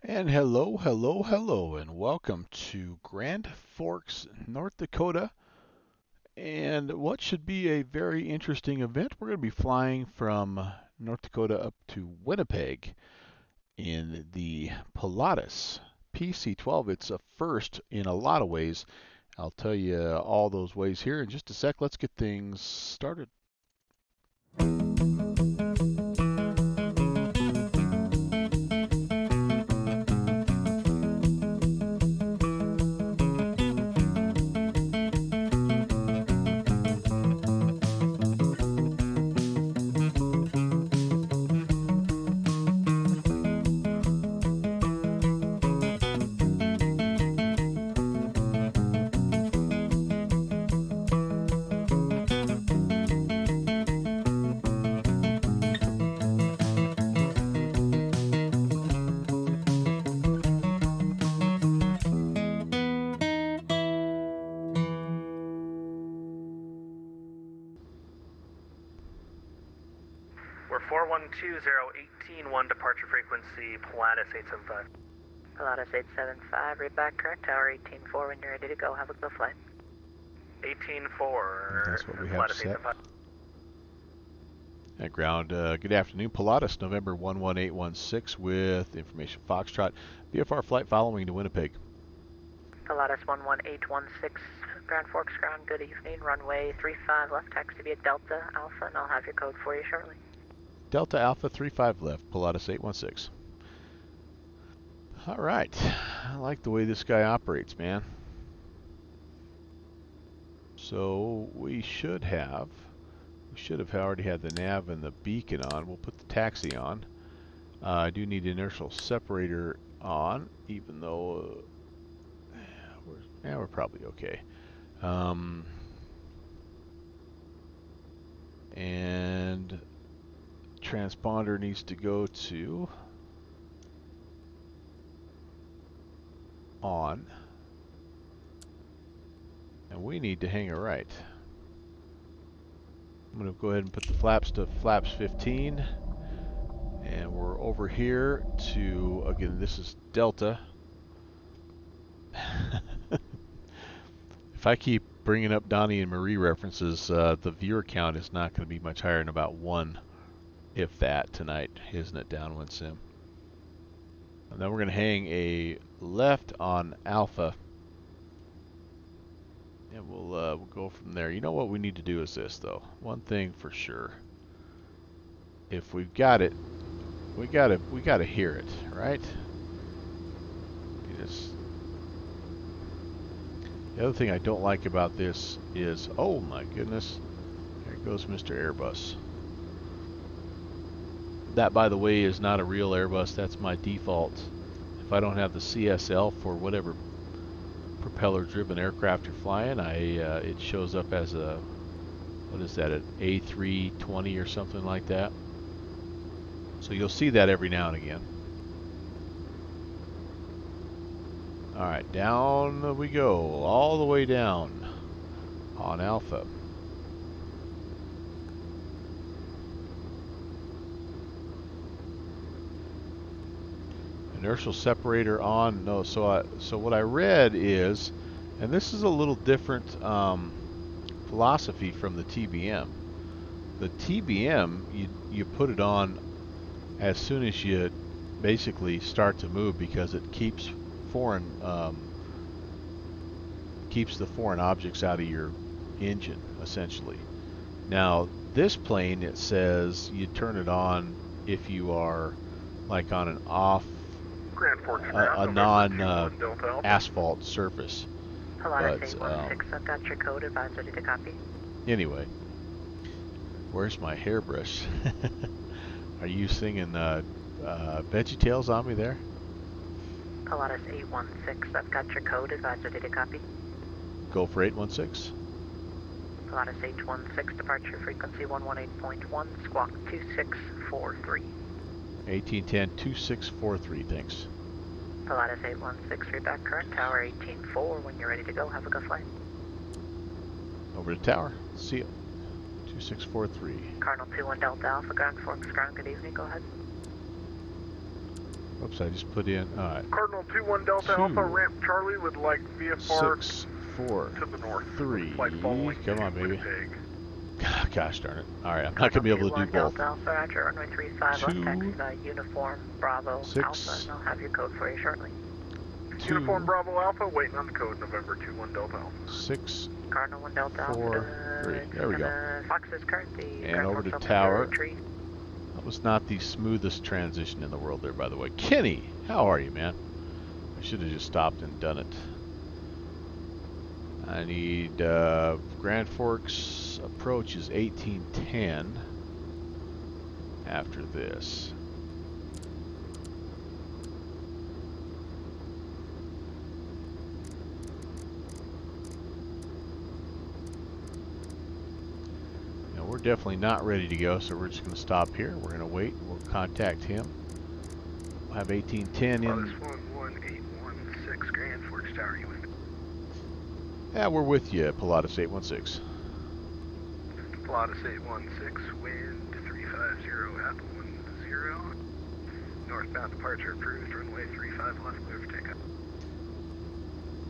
And hello, hello, hello, and welcome to Grand Forks, North Dakota, and what should be a very interesting event. We're going to be flying from North Dakota up to Winnipeg in the Pilatus PC12. It's a first in a lot of ways. I'll tell you all those ways here in just a sec. Let's get things started. We're 412018, 1 departure frequency, Pilatus 875. Pilatus 875, read back correct, tower 18-4 when you're ready to go. Have a good flight. 18-4. That's what we have Pilatus set. 875. At ground, good afternoon, Pilatus, November 11816 with information Foxtrot, VFR flight following to Winnipeg. Pilatus 11816, Grand Forks ground, good evening. Runway 35 left, taxi via Delta Alpha, and I'll have your code for you shortly. Delta Alpha 35 left, Pilatus 816. All right, I like the way this guy operates, man. So we should have already had the nav and the beacon on. We'll put the taxi on. I do need inertial separator on, even though we're probably okay. And transponder needs to go to on, and we need to hang a right. I'm going to go ahead and put the flaps to flaps 15, and we're over here to, again, this is Delta. If I keep bringing up Donnie and Marie references, the viewer count is not going to be much higher than about 1, if that, tonight, isn't it, Downwind Sim? And then we're going to hang a left on Alpha, and we'll go from there. You know what we need to do is this, though. One thing for sure: if we've got it, we gotta hear it, right? The other thing I don't like about this is, oh my goodness, there goes Mr. Airbus. That, by the way, is not a real Airbus. That's my default. If I don't have the CSL for whatever propeller-driven aircraft you're flying, it shows up as a, what is that, an A320 or something like that. So you'll see that every now and again. All right, down we go, all the way down on Alpha. Inertial separator on. No, so what I read is, and this is a little different philosophy from the TBM. The TBM, you put it on as soon as you basically start to move, because it keeps the foreign objects out of your engine, essentially. Now this plane, it says you turn it on if you are like on an off, a non-asphalt surface. Pilatus 816, I've got your code, advise ready to copy. Anyway, where's my hairbrush? Are you singing VeggieTales on me there? Pilatus 816, I've got your code, advise ready to copy. Go for 816. Pilatus 816, departure frequency 118.1, squawk 2643. 1810 2643, thanks. Pilatus 816, read back correct, tower 18-4 when you're ready to go. Have a good flight. Over to tower, see you. 2643. Cardinal 21 Delta Alpha, Grand Forks ground, good evening, go ahead. Oops, I just put in, alright. Cardinal 2-1 Delta Alpha, ramp Charlie would like VFR 6, 4, to the north. 3. Flight following Come on, to baby. Winnipeg. Gosh darn it. Alright, I'm not going to be able to do both. Delta Alpha, Roger, runway 35, left 2, taxi Uniform Bravo 6, Alpha, and I'll have your code for you shortly. 2, Uniform Bravo Alpha, waiting on the code, November 2-1 Delta Alpha. 6, Cardinal 1 Delta 4, Alpha. 3. There we go. Fox is currently. And over to tower. That was not the smoothest transition in the world there, by the way. Kenny, how are you, man? I should have just stopped and done it. I need Grand Forks approach is 1810 after this. Now we're definitely not ready to go, so we're just going to stop here. We're going to wait. We'll contact him. We'll have 1810 in. 11816 Grand Forks Tower, you with me? Yeah, we're with you, Pilatus 816. Pilatus 816, wind 350, Apple 10. Northbound departure approved, runway 35 left, clear for takeoff.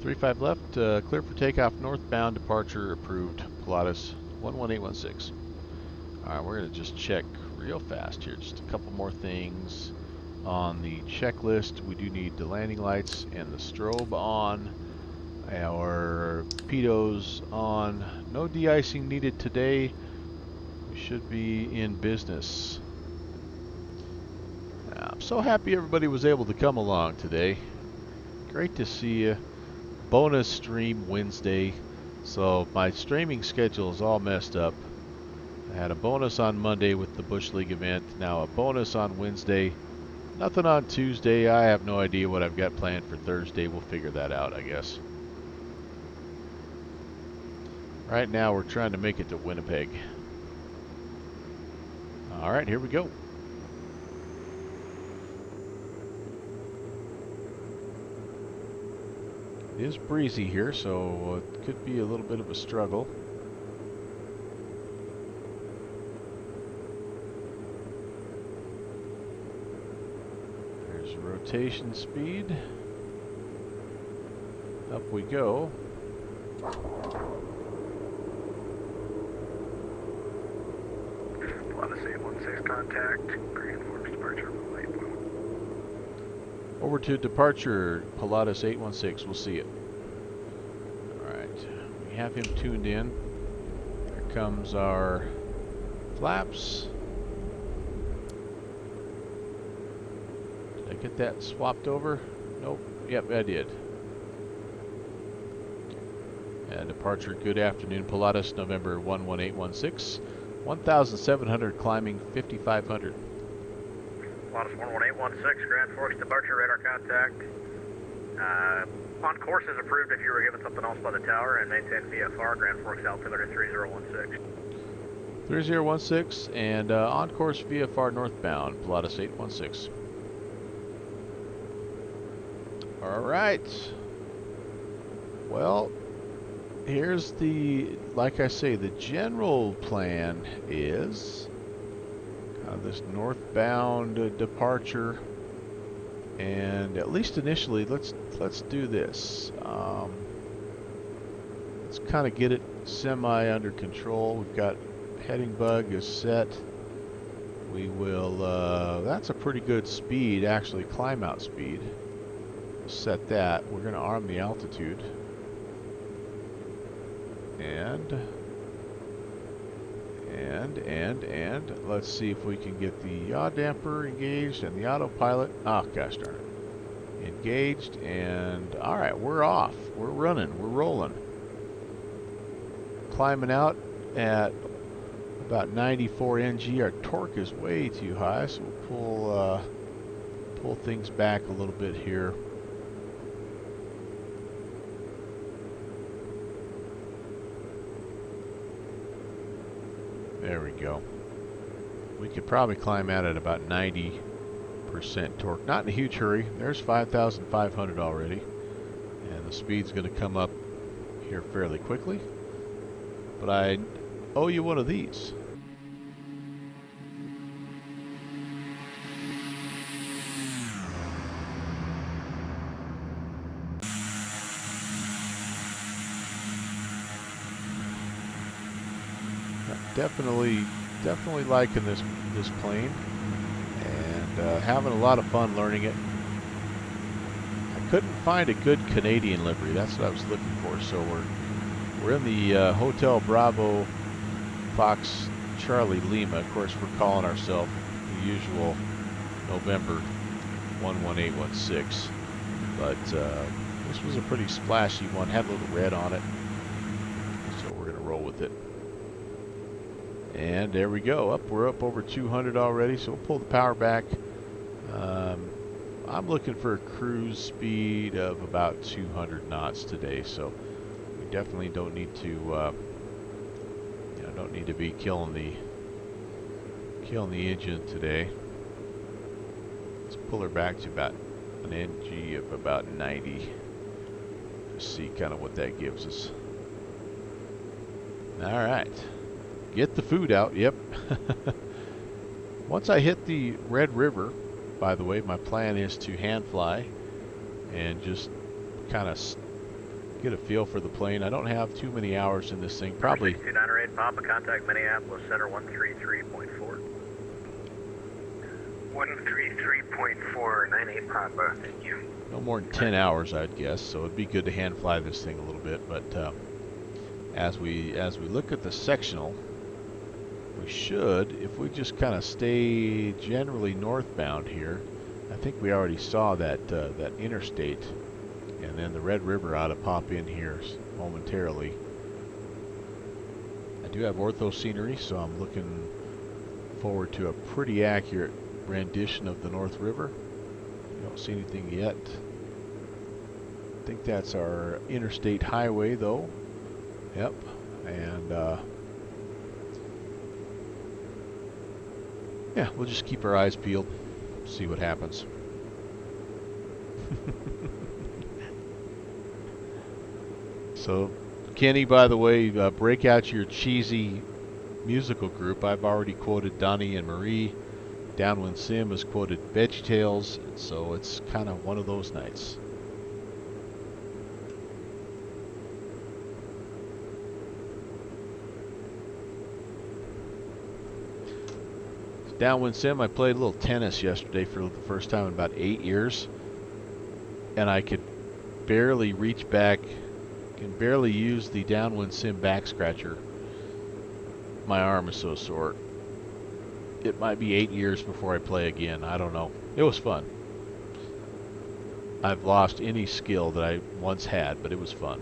35 left, clear for takeoff, northbound departure approved, Pilatus 11816. Alright, we're going to just check real fast here, just a couple more things on the checklist. We do need the landing lights and the strobe on. Our pitos on. No de-icing needed today. We should be in business. I'm so happy everybody was able to come along today. Great to see you. Bonus stream Wednesday. So my streaming schedule is all messed up. I had a bonus on Monday with the Bush League event. Now a bonus on Wednesday. Nothing on Tuesday. I have no idea what I've got planned for Thursday. We'll figure that out, I guess. Right now we're trying to make it to Winnipeg. Alright, here we go. It is breezy here, so it could be a little bit of a struggle. There's rotation speed. Up we go. Pilatus 816 contact, Grand Forks departure, runway 81. Over to departure, Pilatus 816. We'll see it. Alright, we have him tuned in. Here comes our flaps. Did I get that swapped over? Nope. Yep, I did. Departure, good afternoon, Pilatus, November 11816. 1,700 climbing 5,500. Pilatus 11816, Grand Forks departure, radar contact. On course is approved if you were given something else by the tower, and maintain VFR, Grand Forks altimeter 3016. 3016 and on course VFR northbound, Pilatus 816. Alright. Well, here's the, like I say, the general plan is this northbound departure, and at least initially, let's do this. Let's kind of get it semi under control. We've got heading bug is set. We will. That's a pretty good speed, actually, climb out speed. Set that. We're going to arm the altitude. And let's see if we can get the yaw damper engaged and the autopilot. Oh, gosh darn it. Engaged, and alright, we're off. We're running. We're rolling. Climbing out at about 94 NG. Our torque is way too high, so we'll pull things back a little bit here. There we go. We could probably climb out at about 90% torque. Not in a huge hurry. There's 5,500 already. And the speed's going to come up here fairly quickly. But I owe you one of these. Definitely liking this plane, and having a lot of fun learning it. I couldn't find a good Canadian livery. That's what I was looking for. So we're in the Hotel Bravo Fox Charlie Lima. Of course, we're calling ourselves the usual November 11816, but this was a pretty splashy one. Had a little red on it, so we're gonna roll with it. And there we go. We're up over 200 already, so we'll pull the power back. I'm looking for a cruise speed of about 200 knots today, so we definitely don't need to don't need to be killing the engine today. Let's pull her back to about an NG of about 90. See kind of what that gives us. All right, get the food out. Yep. Once I hit the Red River, by the way, my plan is to hand fly and just kind of get a feel for the plane. I don't have too many hours in this thing. Probably 2908 Papa, contact Minneapolis Center 133.4. 133.4, 98 Papa, thank you. no more than 10 hours, I'd guess. So it'd be good to hand fly this thing a little bit. But as we look at the sectional, we should, if we just kind of stay generally northbound here. I think we already saw that that interstate, and then the Red River ought to pop in here momentarily. I do have ortho scenery, so I'm looking forward to a pretty accurate rendition of the North River. Don't see anything yet. I think that's our interstate highway, though. Yep, and yeah, we'll just keep our eyes peeled, see what happens. So, Kenny, by the way, break out your cheesy musical group. I've already quoted Donnie and Marie. Downwind Sim has quoted VeggieTales, so it's kind of one of those nights. Downwind Sim, I played a little tennis yesterday for the first time in about 8 years, and I could barely reach back, can barely use the Downwind Sim back scratcher. My arm is so sore. It might be 8 years before I play again. I don't know. It was fun. I've lost any skill that I once had, but it was fun.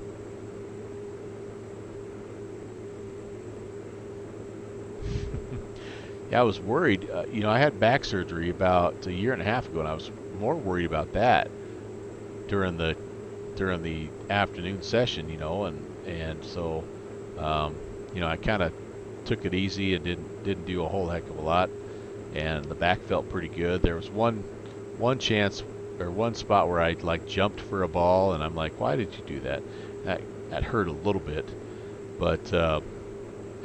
Yeah, I was worried. I had back surgery about a year and a half ago, and I was more worried about that during the afternoon session, and so I kind of took it easy and didn't do a whole heck of a lot, and the back felt pretty good. There was one chance or one spot where I jumped for a ball, and I'm like, why did you do that? That hurt a little bit, but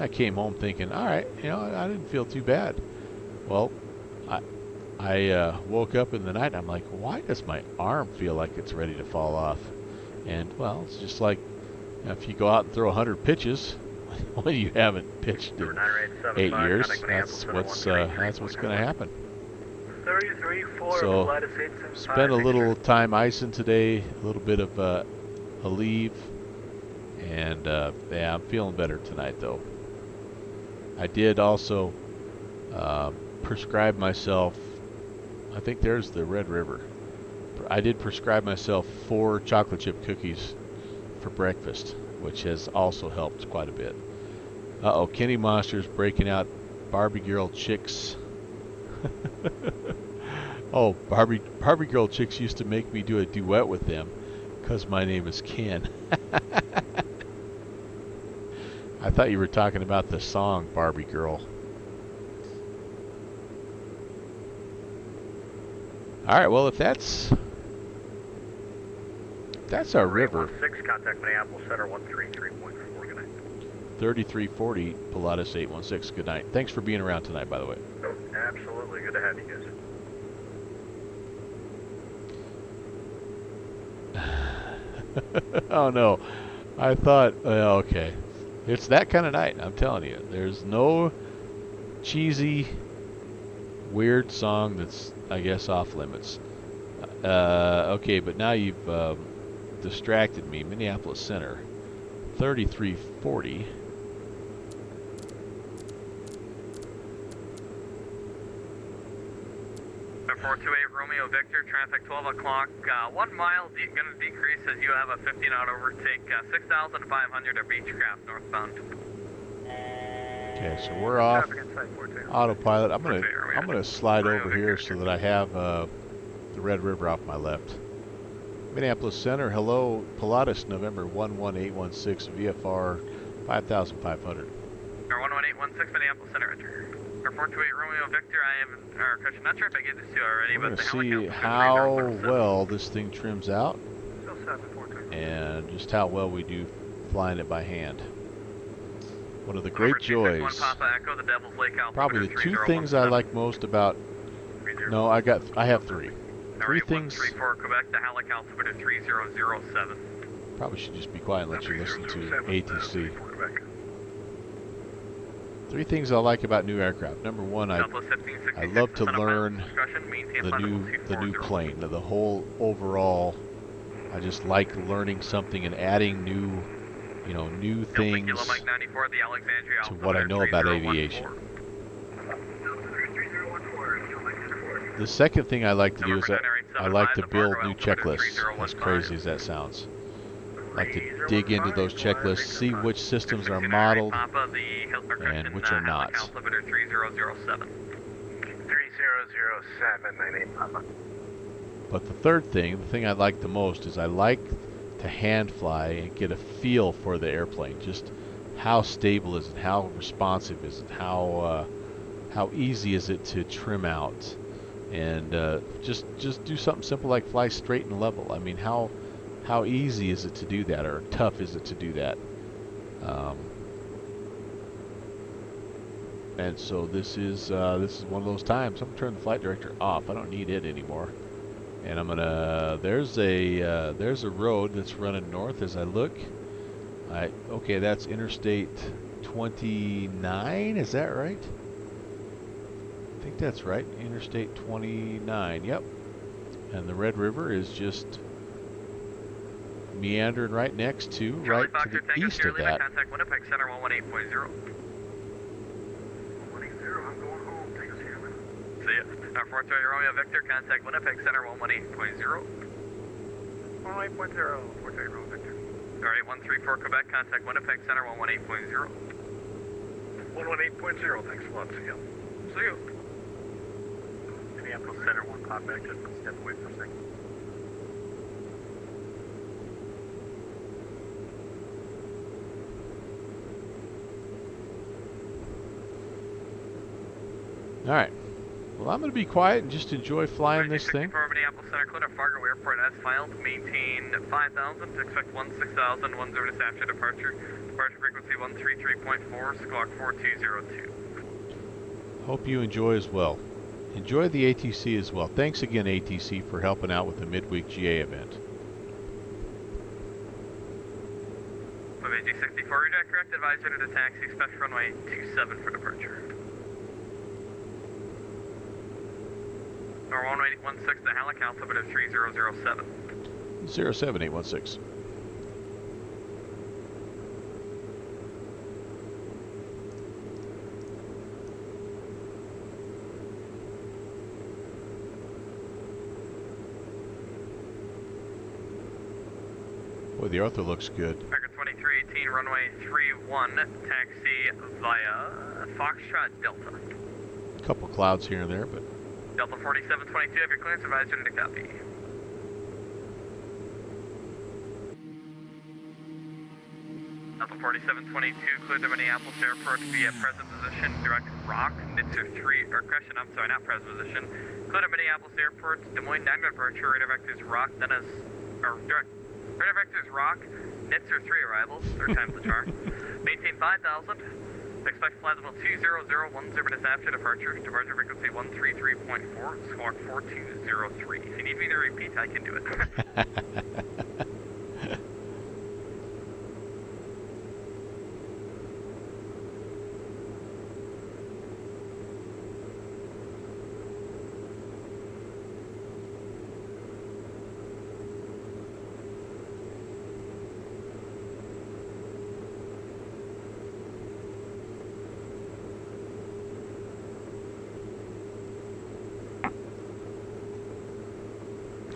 I came home thinking, all right, I didn't feel too bad. Well, I woke up in the night and I'm like, why does my arm feel like it's ready to fall off? And well, it's just like if you go out and throw 100 pitches when you haven't pitched in 8 years, that's what's going to happen. 33.4. So spent a little time icing today, a little bit of a leave, and yeah, I'm feeling better tonight though. I did also prescribe myself, I think there's the Red River. I did prescribe myself 4 chocolate chip cookies for breakfast, which has also helped quite a bit. Uh-oh, Kenny Monster's breaking out Barbie Girl Chicks. Oh, Barbie Girl Chicks used to make me do a duet with them because my name is Ken. I thought you were talking about the song Barbie Girl. All right, well, if that's our river. 6, contact Minneapolis Center 133.4. Good night. 3340 Pilatus 816. Good night. Thanks for being around tonight, by the way. Oh, absolutely. Good to have you guys. Oh no, I thought. Okay. It's that kind of night, I'm telling you. There's no cheesy, weird song that's, I guess, off limits. Okay, but now you've distracted me. Minneapolis Center, 3340. Air 428 Romeo Victor, traffic 12 o'clock. 1 mile going to decrease as you have a 15-out overtake. 6,500 at Beechcraft northbound. Okay, so we're off autopilot. I'm gonna slide over here so that I have the Red River off my left. Minneapolis Center, hello, Pilatus, November 11816, VFR 5500. Air 11816 Minneapolis Center, enter. Air 428 Romeo Victor, I am, correction, not sure if I gave this to you already, We're but gonna the see helicopter how well this thing trims out Still 742. and just how well we do flying it by hand. One of the great joys, Papa Echo, the Devil's Lake probably the two things I like most about, no, I have three. Three things, 34 Quebec, the Halleck altimeter 3007. probably should just be quiet and let you listen to ATC. Three things I like about new aircraft. Number one, I love to learn the new plane, the whole overall. I just like learning something and adding new things to what I know about aviation. The second thing I like to do is I like to build new checklists, as crazy as that sounds. I like to dig into those checklists, see which systems are modeled and which are not. 3007. 3007, Papa. But the third thing, the thing I like the most, is I like to hand fly and get a feel for the airplane. Just how stable is it? How responsive is it? How easy is it to trim out? And just do something simple like fly straight and level. I mean, how easy is it to do that, or tough is it to do that? And so this is one of those times. I'm gonna turn the flight director off. I don't need it anymore. And I'm gonna. There's a road that's running north as I look. Okay, that's Interstate 29. Is that right? I think that's right. Interstate 29. Yep. And the Red River is just meandering right next to, right to the east of that. Contact Winnipeg Center 118.0. 180, I'm going home. Take us here, man. See ya. 428 Romeo Victor, contact Winnipeg Center 118.0. 118.0, 428 Romeo Victor. Alright, 134 Quebec, contact Winnipeg Center 118.0. 118.0, thanks a lot. See ya. See you. Minneapolis Center 1, pop back, just step away for a second. All right. Well, I'm going to be quiet and just enjoy flying this thing. Minneapolis Center, Cluna, Fargo Airport as filed. Maintain 5,000. Expect 16,000. 10 after departure. Departure frequency 133.4. Squawk 4202. Hope you enjoy as well. Enjoy the ATC as well. Thanks again, ATC, for helping out with the midweek GA event. G64, redirect correct advisor to the taxi, special runway 27 for departure. Or 1816, the Halleck altimeter 3007. 07816. Boy, the Arthur looks good. American 2318, runway 31, taxi via Foxtrot Delta. A couple clouds here and there, but Delta 4722, have your clearance advisor to copy. Delta 4722, cleared to Minneapolis Airport via present position, direct rock, Nitzer 3, or correction, I'm sorry, not present position. Cleared to Minneapolis Airport, Des Moines 9 departure, radar vectors rock, then as, or direct, radar vectors rock, Nitzer 3 arrivals, third time's the charm. Maintain 5,000. Expect flight level 20010 minutes after departure. Departure frequency 133.4, squawk 4203. If you need me to repeat, I can do it.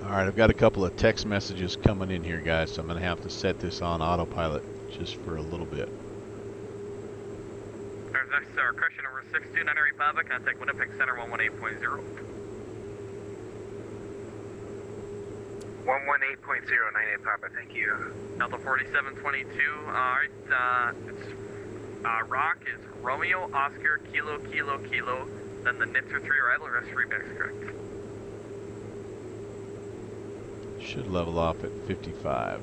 All right, I've got a couple of text messages coming in here, guys, so I'm going to have to set this on autopilot just for a little bit. There's next crushing over 629 Republic, contact Winnipeg Center 118.0. 118.098 Papa, thank you. Delta 4722, alright, it's, Rock is Romeo, Oscar, Kilo, Kilo, Kilo, then the Nitzer 3 arrival, rest 3 backs, correct. Should level off at 55.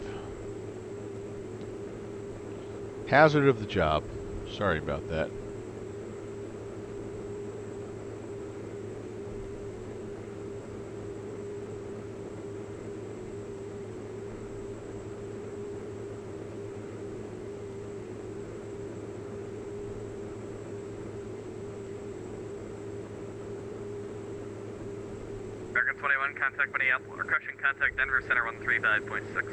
Hazard of the job. Sorry about that. American 21, contact Minneapolis, or crushing contact Denver Center 135.6.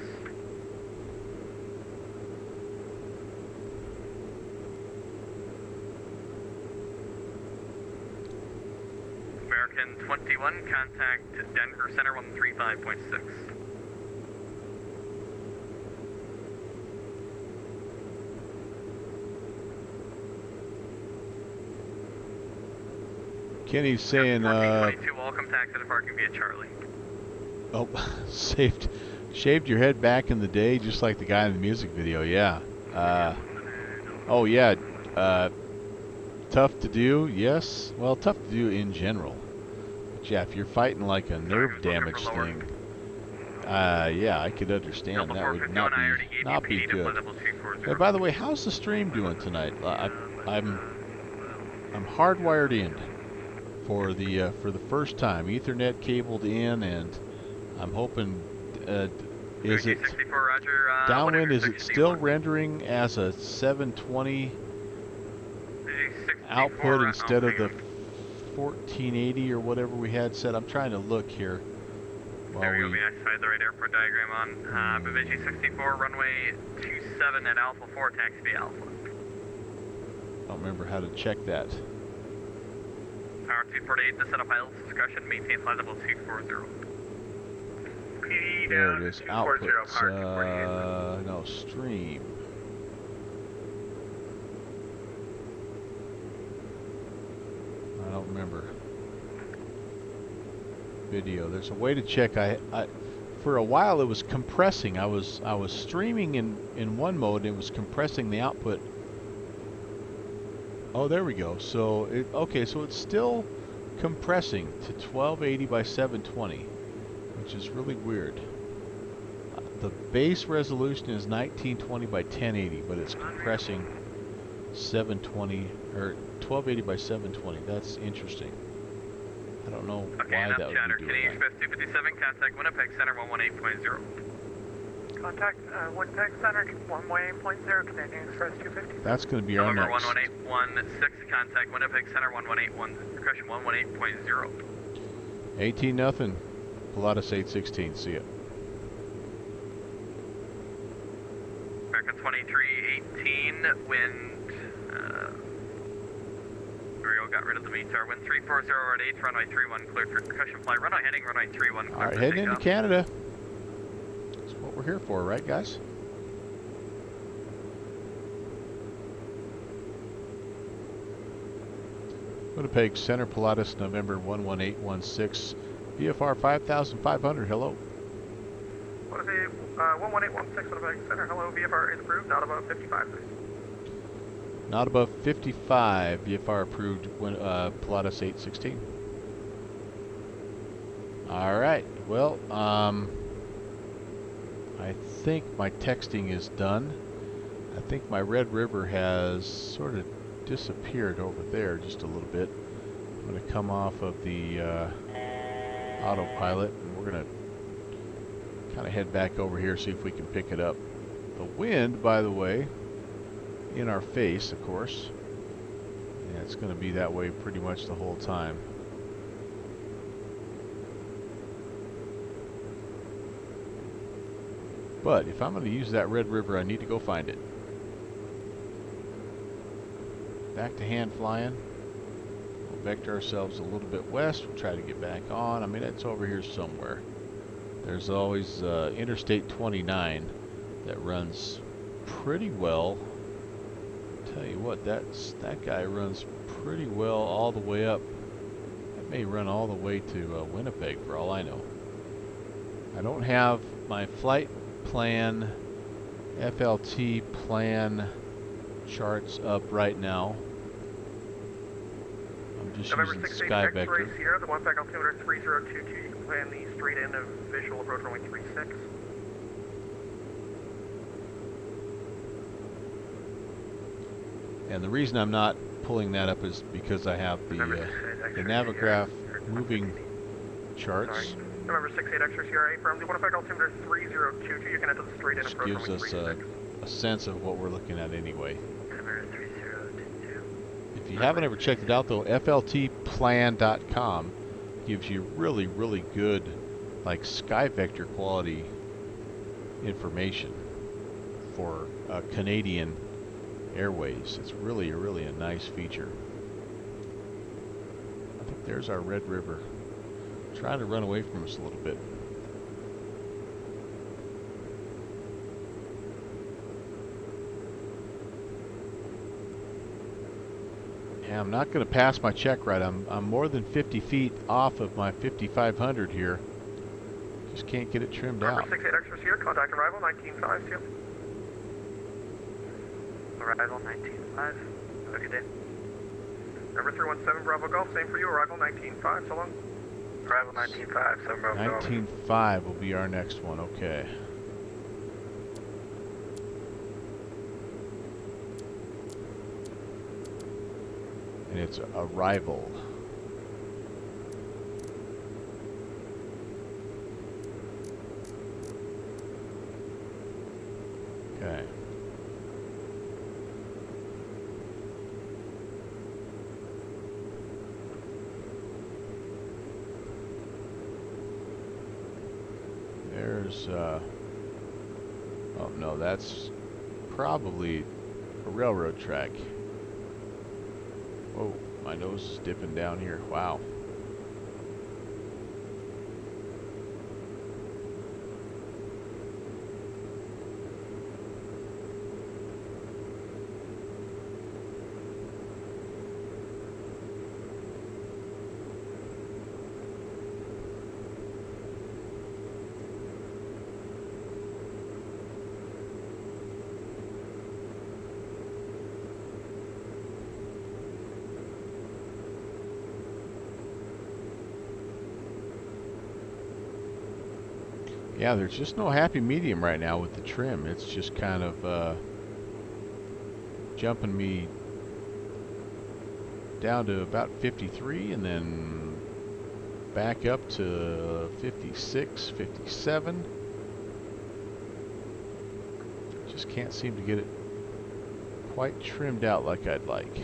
American 21, contact Denver Center 135.6. Kenny's saying, 22, welcome taxi to parking via Charlie. oh, shaved your head back in the day, just like the guy in the music video. Yeah. Oh yeah. Tough to do. Yes. Well, tough to do in general. But yeah, if you're fighting like a nerve damage thing, yeah, I could understand that would not be good. Hey, by the way, how's the stream doing tonight? I'm hardwired in for the first time, Ethernet cabled in, and I'm hoping. Is it downwind? Is it still rendering as a 720 output instead of the 1480 or whatever we had set? I'm trying to look here. There we go, outside the right airport diagram on Bemidji 64, runway 27 at Alpha 4, taxi via Alpha. I don't remember how to check that. Tower 248, descent of pilots discussion, maintain flight level 240. There it is, outputs, no, stream. I don't remember. Video, there's a way to check. I for a while it was compressing. I was streaming in one mode and it was compressing the output. Oh, there we go. So okay, so it's still compressing to 1280 by 720, which is really weird. The base resolution is 1920 by 1080, but it's compressing 720 or 1280 by 720. That's interesting. I don't know why that would be doing that. Express 257, contact Winnipeg Center 118.0. Contact Winnipeg Center 118.0, Canadian Express 250. That's going to be our next. 11816, contact Winnipeg Center 118.1, percussion 118.0. 18-0, Pilatus 816, see ya. American 2318, wind, Rio got rid of the METAR, wind 340 at 8, runway 31, cleared for percussion flight, runway heading, runway 31, cleared. Alright, heading into Canada. That's what we're here for, right guys? Winnipeg Center, Pilatus, November 11816, VFR 5500, hello. What is it? 11816 Winnipeg Center, hello, VFR is approved, not above 55, please. Not above 55, VFR approved, when, Pilatus 816. Alright, well, I think my texting is done. I think my Red River has sort of disappeared over there just a little bit. I'm going to come off of the autopilot, and we're going to kind of head back over here, see if we can pick it up. The wind, by the way, in our face, of course. Yeah, it's going to be that way pretty much the whole time. But if I'm going to use that Red River, I need to go find it. Back to hand flying. We'll vector ourselves a little bit west. We'll try to get back on. I mean, it's over here somewhere. There's always Interstate 29 that runs pretty well. Tell you what, that guy runs pretty well all the way up. It may run all the way to Winnipeg for all I know. I don't have my flight plan, FLT plan charts up right now. I'm just November using 68 Sky X-ray Vector. Sierra, the one back altimeter 3022. You can plan the straight in of visual approach runway 36. And the reason I'm not pulling that up is because I have the Navigraph moving charts. November 68 X-ray Sierra, from the one back altimeter 3022. You can enter the straight in Which approach gives runway us 36. a sense of what we're looking at anyway. Altimeter 3022. If you haven't ever checked it out though, fltplan.com gives you really, really good, like Sky Vector quality information for Canadian Airways. It's really a nice feature. I think there's our Red River. Trying to run away from us a little bit. Yeah, I'm not going to pass my check ride. I'm more than 50 feet off of my 5500 here. Just can't get it trimmed out. Number 68 X-ray Sierra, contact arrival 195. See you. Arrival 195. Have a good day. Number 317 Bravo Golf, same for you. Arrival 195. So long. Arrival 195. 7 Bravo Golf. 195 will be our next one. Okay. And it's arrival. Okay. There's oh no, that's probably a railroad track. Whoa, my nose is dipping down here. Wow. Yeah, there's just no happy medium right now with the trim. It's just kind of jumping me down to about 53 and then back up to 56, 57. Just can't seem to get it quite trimmed out like I'd like.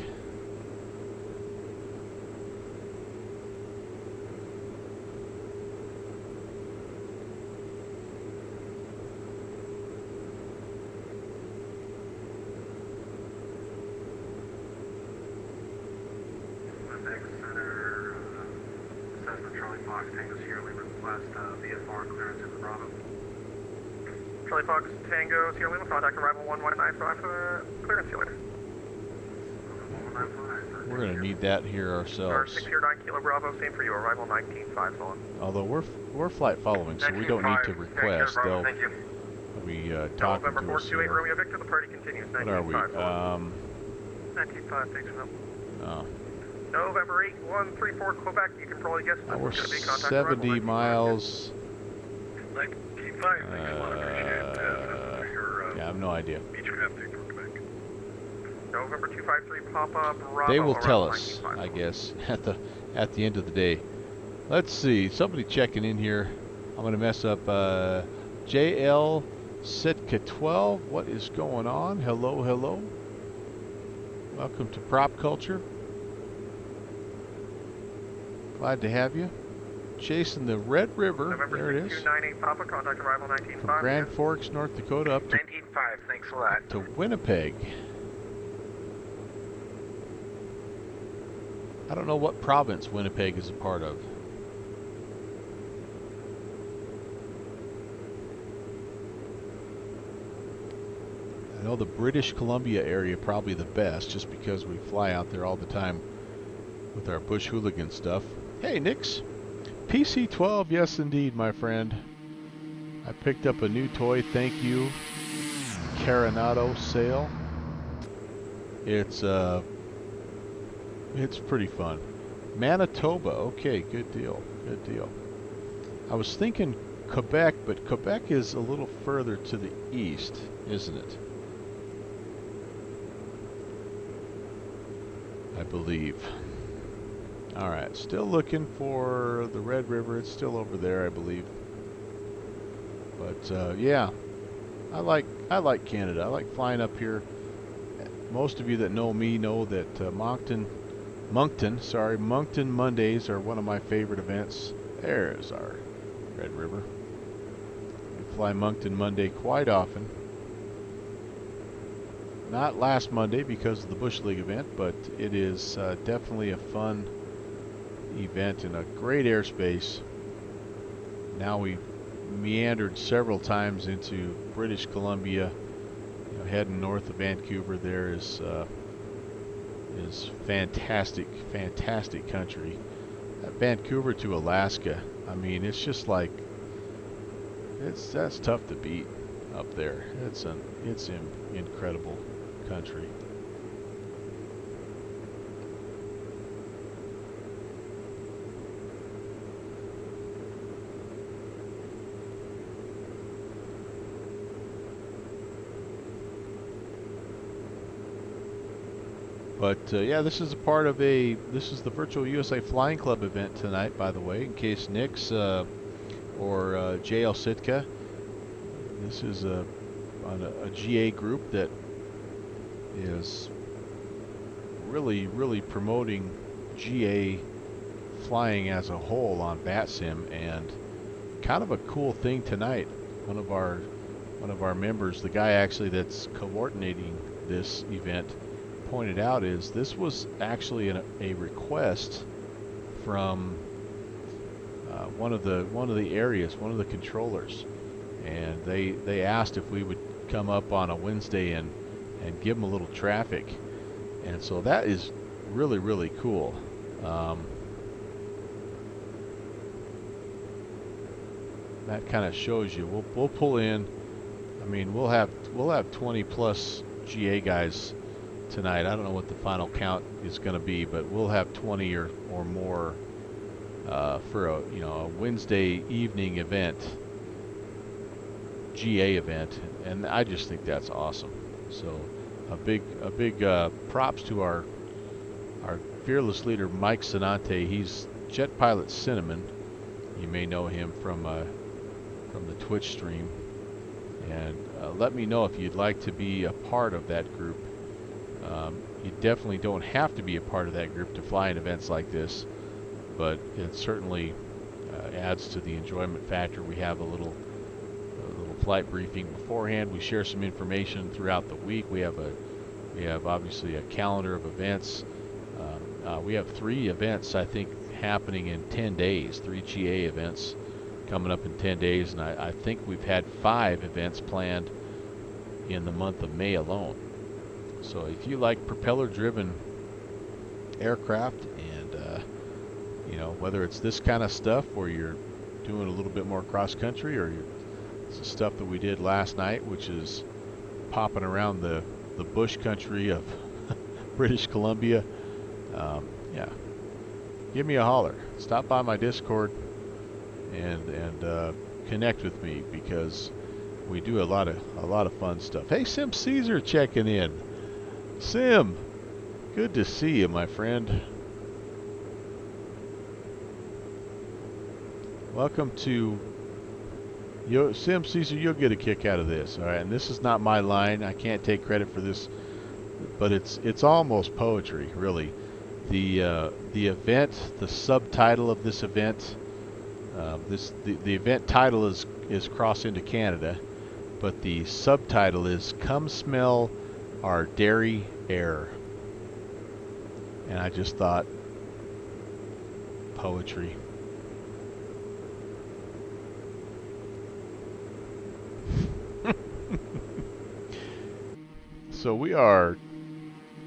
Charlie Fox Tango Sierra Lima, contact arrival 1195 for clearance. See you later. 1195. We're going to need that here ourselves. 609 Kilo Bravo, same for you. Arrival 195. So on. Although we're flight following, so we don't need to request. They'll be talking November to us 428 here. Romeo Victor. The party continues. What are we? 195. Thanks for help. Oh. November 8134 Quebec. You can probably guess this We're is going to be contact 70 arrival miles. 195. Thanks a lot. Appreciate your Yeah, I have no idea. beach update from Quebec. November 253 Papa Bravo. They will tell arrival us, 195. I guess, at the end of the day. Let's see. Somebody checking in here. I'm going to mess up. JL Sitka 12. What is going on? Hello, hello. Welcome to Prop Culture. Glad to have you. Chasing the Red River. November There it is. 6298 Papa, contact arrival 195. From Grand Forks, North Dakota, up to 195, thanks a lot. Winnipeg. I don't know what province Winnipeg is a part of. know the British Columbia area probably the best, just because we fly out there all the time with our Bush Hooligan stuff. Hey, Nix. PC12, yes indeed, my friend. I picked up a new toy, thank you. Carenado sale. It's pretty fun. Manitoba, okay, good deal, good deal. I was thinking Quebec, but Quebec is a little further to the east, isn't it? I believe. Alright, still looking for the Red River. It's still over there, I believe. But yeah, I like Canada. I like flying up here. Most of you that know me know that Moncton Mondays are one of my favorite events. There's our Red River. We fly Moncton Monday quite often. Not last Monday because of the Bush League event, but it is definitely a fun event in a great airspace. Now we meandered several times into British Columbia, heading north of Vancouver. There is fantastic country. Vancouver to Alaska, I mean, it's just like that's tough to beat up there. It's an incredible country. But yeah, this is a part of this is the Virtual USA Flying Club event tonight, by the way, in case Nix or JL Sitka. This is a GA group that is really promoting GA flying as a whole on VATSIM, and kind of a cool thing tonight. One of our members, the guy actually that's coordinating this event, pointed out is this was actually a request from one of the areas, one of the controllers, and they asked if we would come up on a Wednesday and give them a little traffic, and so that is really cool. That kind of shows you we'll pull in. I mean, we'll have 20 plus GA guys tonight. I don't know what the final count is going to be, but we'll have 20 or more for a Wednesday evening event, GA event, and I just think that's awesome. So a big props to our fearless leader Mike Sinante. He's Jet Pilot Cinnamon. You may know him from the Twitch stream, and let me know if you'd like to be a part of that group. You definitely don't have to be a part of that group to fly in events like this, but it certainly adds to the enjoyment factor. We have a little flight briefing beforehand. We share some information throughout the week. We have obviously a calendar of events. We have 3 events, I think, happening in 10 days, 3 GA events coming up in 10 days, and I think we've had 5 events planned in the month of May alone. So if you like propeller-driven aircraft, and whether it's this kind of stuff where you're doing a little bit more cross-country, or it's the stuff that we did last night, which is popping around the bush country of British Columbia, yeah, give me a holler. Stop by my Discord and connect with me, because we do a lot of fun stuff. Hey, Sim Caesar checking in. Sim, good to see you, my friend. Welcome to Sim Caesar. You'll get a kick out of this, all right? And this is not my line. I can't take credit for this, but it's almost poetry, really. The event, the subtitle of this event, the event title is Cross into Canada, but the subtitle is Come Smell Our Dairy Air. And I just thought, poetry. So we are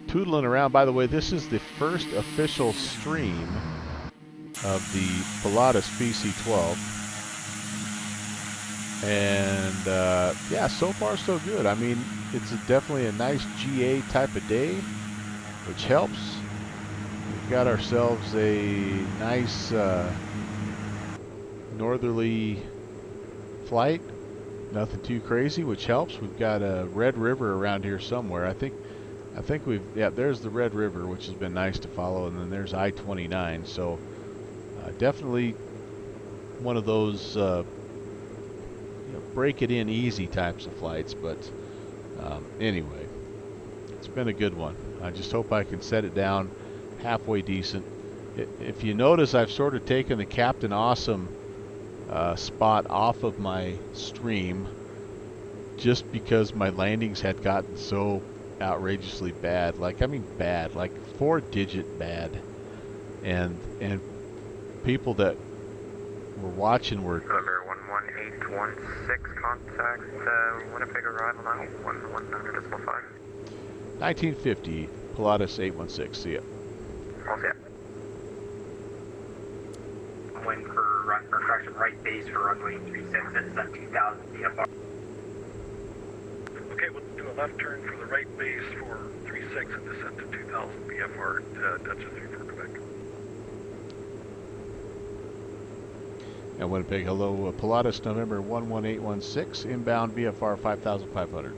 tootling around. By the way, this is the first official stream of the Pilatus PC12. And yeah, so far so good. I mean, it's definitely a nice GA type of day, which helps. We've got ourselves a nice northerly flight. Nothing too crazy, which helps. We've got a Red River around here somewhere. I think we've, yeah, there's the Red River, which has been nice to follow, and then there's I-29. So definitely one of those break it in easy types of flights. But anyway, it's been a good one. I just hope I can set it down halfway decent. If you notice, I've sort of taken the Captain Awesome spot off of my stream just because my landings had gotten so outrageously bad. Like, I mean bad, like 4-digit bad. And people that were watching were... November 11816, contact Winnipeg arrival now, 119.5. 1950, Pilatus 816, see ya. All set. Wind for correction, right base for runway 36, it's at 2,000 VFR. Okay, we'll do a left turn for the right base for 36 and descend to 2,000 VFR, Dutch 3 for Quebec. And Winnipeg, hello, Pilatus November 11816, inbound VFR 5500.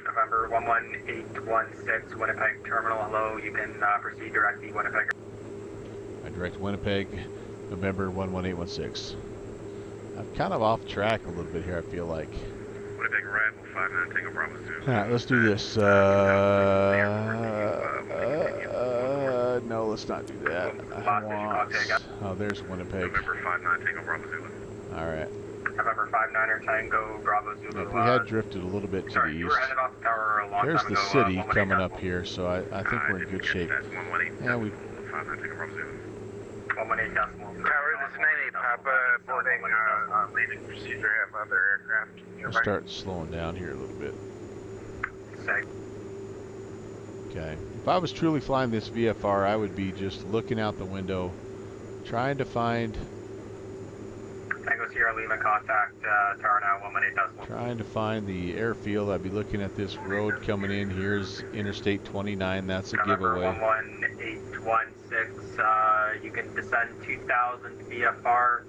November 11816, Winnipeg terminal, hello, you can proceed directly Winnipeg. I direct Winnipeg, November 11816. I'm kind of off track a little bit here, I feel like. Winnipeg arrival, 59 Tango Bravo Zulu. Alright, let's do this. No, let's not do that. Oh, there's Winnipeg. November 59 Tango Bravo Zulu. Alright. November 59er Tango Bravo Zulu. If we had drifted a little bit to the you east. were headed off the tower a long There's time the ago, city coming up here, so I think we're in good shape. That's 118. Yeah, we... 59 Tango Bravo Zulu. 118 decimal. Tower, this is 98 Papa, boarding landing procedure, have other aircraft. We'll start slowing down here a little bit. Okay. If I was truly flying this VFR, I would be just looking out the window, trying to find... Tango Sierra Lima, contact tower now, 118 decimal. Trying to find the airfield. I'd be looking at this road coming in. Here's Interstate 29. That's a November giveaway. 11816, you can descend 2,000 VFR,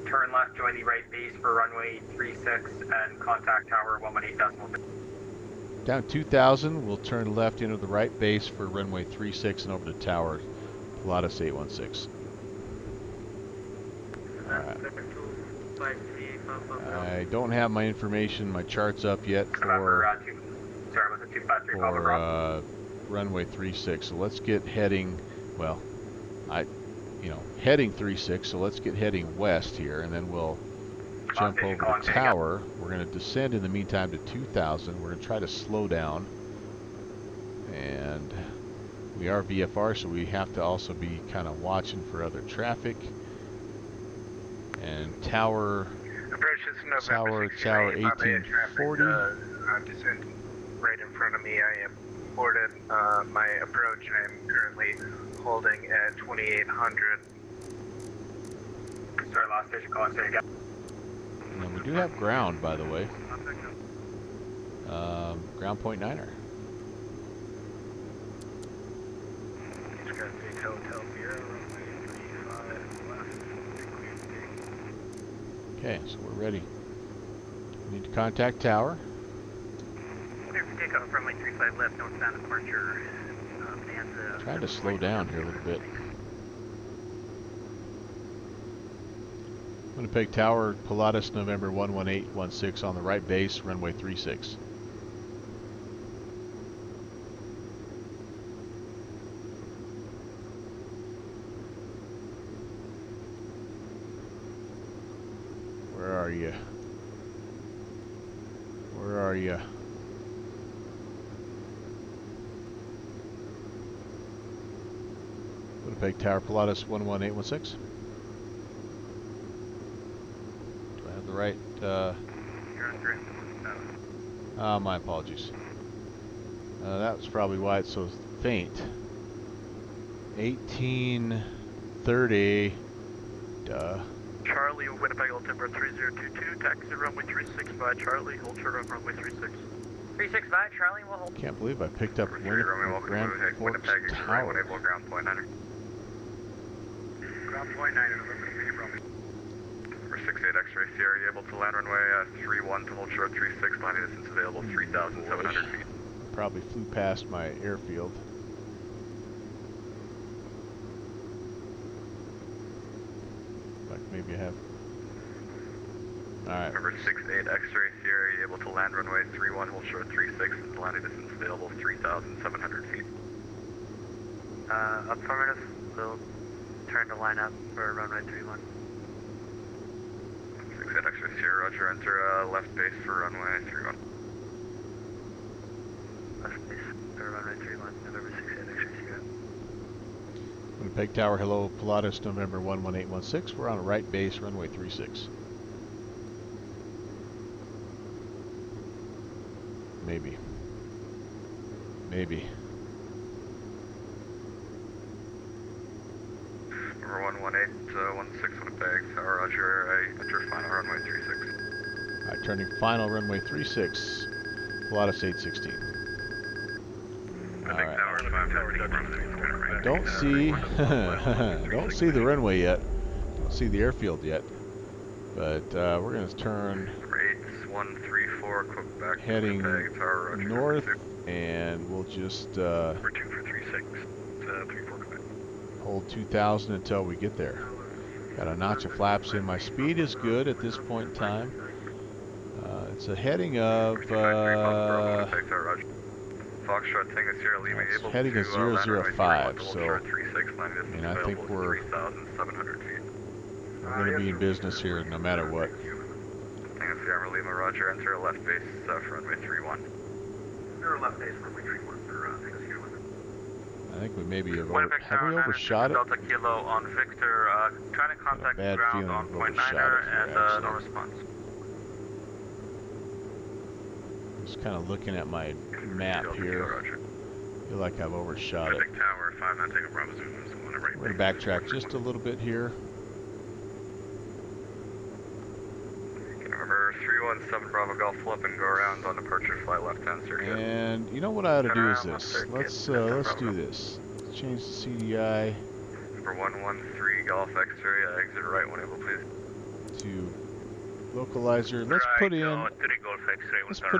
turn left, join the right base for runway 36, and contact tower 118 decimal. Down 2,000, we'll turn left into the right base for runway 36 and over to tower Pilatus 816. Alright. I don't have my information, my charts up yet for runway 36. So let's get heading, well, heading 36, so let's get heading west here, and then we'll jump over the tower. We're going to descend in the meantime to 2,000. We're going to try to slow down. And we are VFR, so we have to also be kind of watching for other traffic. And tower... Tower 1840. Descend right in front of me. I am boarded. My approach, I am currently holding at 2800. Sorry, last station calling, say again. And we do have ground, by the way. Ground point 9er. Okay, so we're ready. We need to contact tower. Take off runway 35 left, northbound departure. Trying to slow down here a little bit. Winnipeg Tower, Pilatus, November 11816 on the right base, runway 36. Where are you? Where are you? Winnipeg Tower, Pilatus 11816. Do I have the right? My apologies. That's probably why it's so faint. 1830. Duh. Charlie, Winnipeg, Altimeter 3022, taxi runway 35, Charlie, hold short on runway 36. 365, Charlie, we'll hold. Can't believe I picked up Grand Forks Tower. Ground point 9er. Ground point 9er, November 3, Bravo. Number 68 X-ray Sierra, you able to land runway 31 to hold short 36, landing distance available 3,700 feet. Probably flew past my airfield. Like maybe I have. Alright. Number 68 X-ray Sierra, you able to land runway 31, hold short 36, landing distance available 3,700 feet. Affirmative, we'll turn to line up for runway 31. 68 X-ray Sierra, roger, enter left base for runway 31. Left base for runway 31, November 68 X-ray Sierra. Winnipeg Tower, hello, Pilatus, November 11816. We're on a right base, runway 36. Maybe. Maybe. Number 11816 Winnipeg Tower, roger, enter final runway 36. Alright, turning final runway 36. Pilatus 816. Alright. I don't see don't see the runway yet. Don't see the airfield yet. But we're gonna turn 8134 Quebec heading Winnipeg Tower, roger, north, and we'll just Number 2 for 36, 34 Quebec. hold 2000 until we get there. Got a notch of flaps in. My speed is good at this point in time. It's a heading of Foxtrot Tango Sierra Lima, it's able heading to of land runway 005, 31, so hold short 36, landing distance I think available we're 3,700 feet. going to be in business here no matter what. Tango Sierra Lima, roger, enter left base for runway 31. Enter left base, runway 31 for Tango Sierra Lima. I think we maybe have, Winnipeg have we Tower, overshot it? Delta Kilo on Victor, trying to contact bad ground feeling on we've point overshot 9er it and here, actually. no response. Just kind of looking at my map Delta Kilo, here. roger. Feel like I've overshot it. Winnipeg Tower, 59 Tango Bravo Zulu, on the right We're going base. to backtrack just a little bit here. Number 317 Bravo Golf, flip and go around on departure, fly left-hand circuit. And you know what I ought to do is Turn around, this. left Let's circuit, do this. Let's change the CDI Number 113 Golf X-ray, exit right when able, please. to localizer. Let's put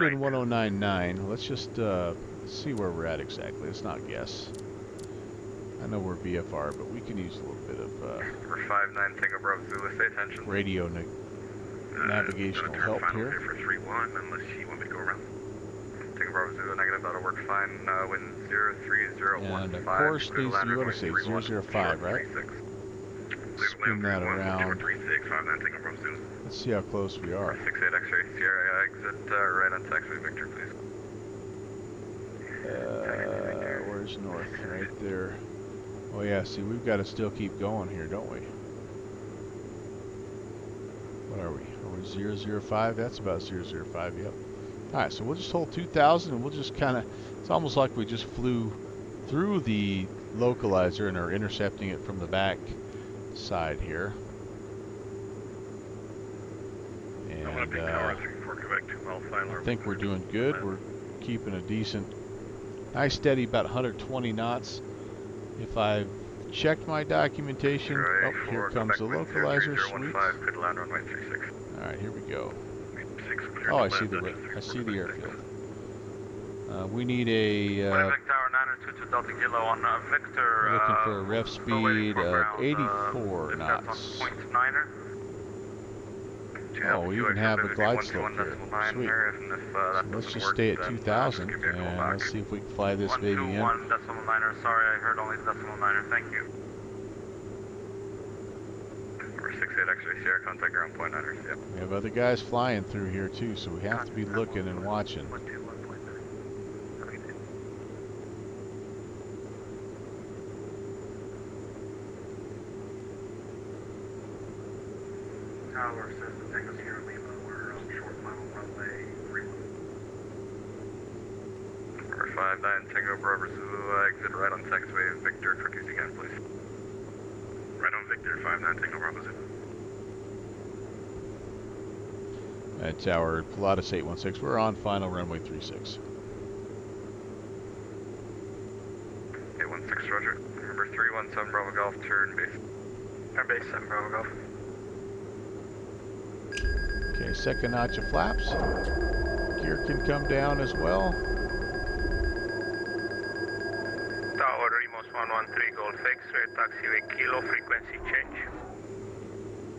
in 1099. Let's just see where we're at exactly. Let's not guess. I know we're VFR, but we can use a little bit of Number 59 Tango Bravo Zulu, stay attention. radio navigational help here. For 31, unless you want me to go around. Tango Bravo Zulu, negative, that'll work fine. Wind 03015. And of course, these, you want to say 005, right? Spin that around. 36, 59 Tango Bravo Zulu. Let's see how close we are. 68 X-ray Sierra, exit right on taxiway Victor, please. Where's north? Right there. Oh yeah, see, we've got to still keep going here, don't we? What are we? Are we 005? That's about 005, yep. Alright, so we'll just hold 2000 and we'll just kind of, it's almost like we just flew through the localizer and are intercepting it from the back side here. And I think we're doing good. We're keeping a decent, nice steady, about 120 knots. If I've checked my documentation, oh, here comes the localizer, sweet. Alright, here we go. Oh, I see the airfield. We need a, Winnipeg Tower 922 Delta Kilo on Victor. looking for a ref speed of 84 knots. Point 9er. Oh, we even have a glide slope here. Sweet. So let's just stay at 2000 and let's see if we can fly this baby in. 121 decimal 9er. Sorry, I heard only decimal 9er. Thank you. Number 68 X-ray Sierra, contact ground point 9ers, yep. We have other guys flying through here too, so we have to be looking and watching. 121.9. Tower says the Tango Sierra Lima, we're on short final runway 31. Number 59 Tango Bravo Zulu, exit right on taxiway, Victor, correct again, please. Right on Victor, 59 Tango Bravo Zulu. Tower, Pilatus 816, we're on final runway 36. 816, roger. Number 317 Bravo Golf, turn base. Turn base, 7 Bravo Golf. Okay, second notch of flaps. Gear can come down as well. Tower, Rimos 113 Golf X-ray, taxiway Kilo, frequency change.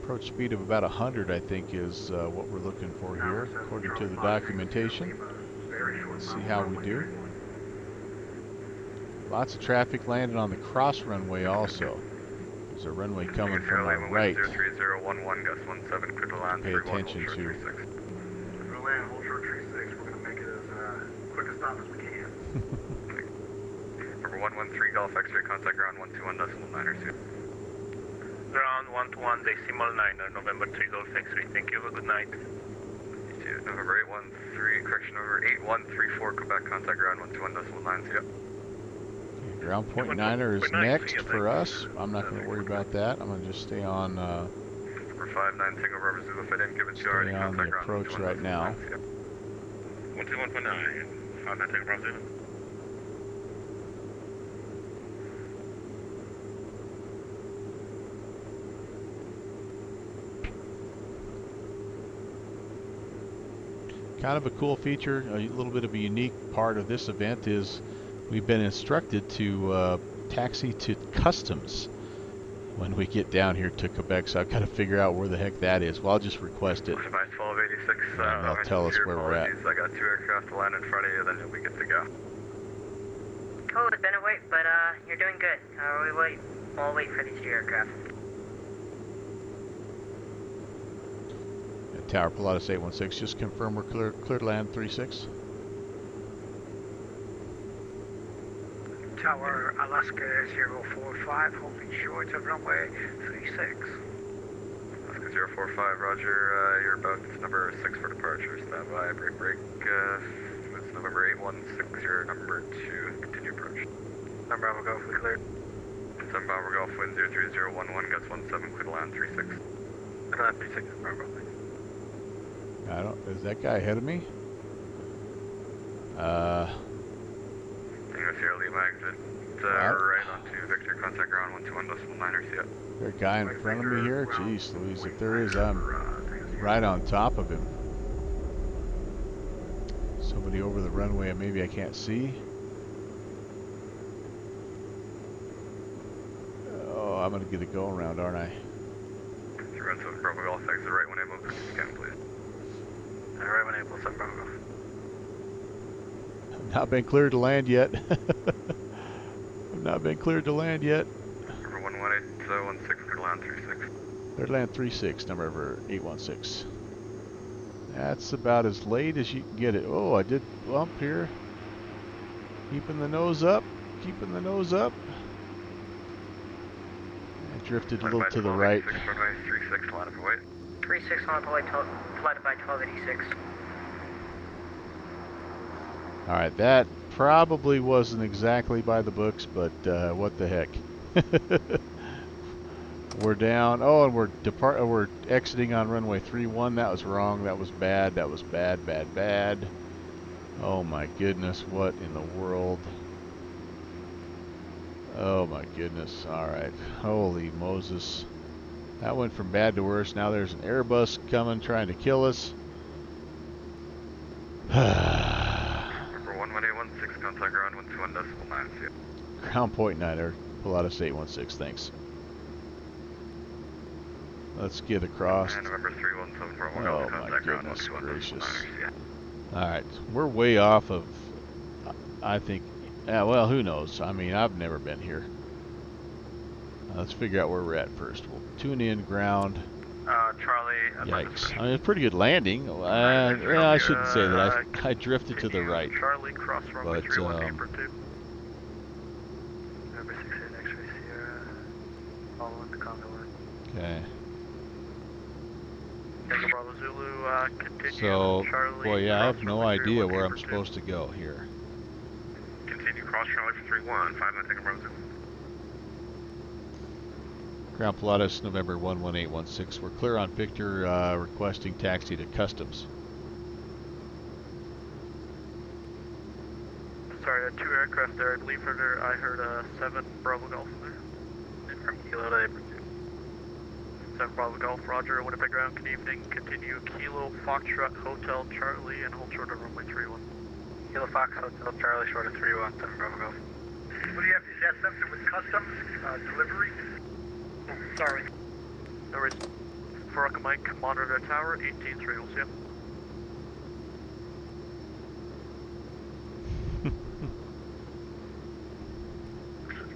Approach speed of about 100, I think, is what we're looking for here, according to the documentation. Let's see how we do. Lots of traffic landing on the cross runway also. There's a runway coming from our right. 3011, Gus 17, critical line, Pay attention to. We're land, hold short 36. We're going to make it as quick a stop as we can. Number 113 Golf X-ray, contact ground 121.9 here. Ground 121 decimal 9, November 3 Golf X-ray. Thank you, have a good night. You too. November 813, correction, over 8134 Quebec, contact ground 121.9, yep. Ground point niner is next for us. I'm not going to worry about that. I'm going to just stay on Number 59 Tango Bravo Zulu, if I didn't give it to you already, stay on the contact ground approach right now. 121.9, 59 Tango Bravo Zulu. Kind of a cool feature, a little bit of a unique part of this event is we've been instructed to taxi to customs when we get down here to Quebec, so I've got to figure out where the heck that is. Well, I'll just request it. By 1286, And they'll tell us where we're at. I got 2 aircraft to land in front of you, then you'll be good to go. Oh, it's been a wait, but you're doing good. We'll wait for these 2 aircraft. Tower Pilatus 816, just confirm we're clear to land 36. Tower Alaska 045, holding short of runway 36. Alaska 045, roger, you're about number 6 for departure, stand by, break, it's November 816, you're number 2, continue approach. Number Bravo Golf, we cleared. 7 Bravo Golf, wind 03011, Gus 17, clear to land 36. Land 36, Bravo. Is that guy ahead of me? Tango Sierra Lima exit, right onto Victor, contact ground 121.9, see ya. Is there a guy in front of me here? Jeez Louise, if there is, I'm right on top of him. Somebody over the runway maybe I can't see. Oh, I'm gonna get a go around, aren't I? 317 Bravo Golf, exit right when able, scan please. Right when able, 7 Bravo Golf. I've not been cleared to land yet. I've not been cleared to land yet. Number 11816, clear to land 36. Clear to land 36, number 816. That's about as late as you can get it. Oh, I did bump here. Keeping the nose up. Keeping the nose up. I drifted a little to the right. 36, line up and wait. 36 on the way, flight by 1286. Alright, that probably wasn't exactly by the books, but what the heck. We're down. Oh, and we're exiting on runway 31. That was wrong. That was bad. That was bad, bad, bad. Oh my goodness, what in the world? Oh my goodness. Alright. Holy Moses. That went from bad to worse. Now there's an Airbus coming trying to kill us. Number 11816, contact ground 121.9, see ya. Ground point 9er, Pilatus 816, thanks. Let's get across. And November 317 Bravo Oh Golf, my contact ground goodness 121.9, gracious. see ya. Alright, we're way off of, I think, well, who knows? I mean, I've never been here. Let's figure out where we're at first. We'll tune in ground. Charlie. Yikes. I mean, it's a pretty good landing. Yeah, I shouldn't say that. I drifted to the right. Charlie, cross runway But, 31 for 2. Number 68 X-ray Sierra, following the convoy line. Okay. Tango Bravo Zulu, continue. So, Charlie, boy, yeah, I have cross no runway idea 31 where I'm for 2. supposed to go here. cross Charlie for 3-1, 5-9 taking Bravo 2. Ground Pilatus, November 11816. We're clear on Victor, requesting taxi to Customs. Sorry, 2 aircraft there. I believe I heard 7 Bravo Golf there. From Kilo to April 7 Bravo Golf, Roger, Winnipeg ground, good evening. Continue Kilo Foxtrot Hotel Charlie and hold short of runway 31. 2. Kilo Fox Hotel Charlie short of 3-1, 7 Bravo Golf. What do you have? Is that something with customs delivery? Sorry. No worries. Faraka Mike, monitor tower, 18-3, we'll see you.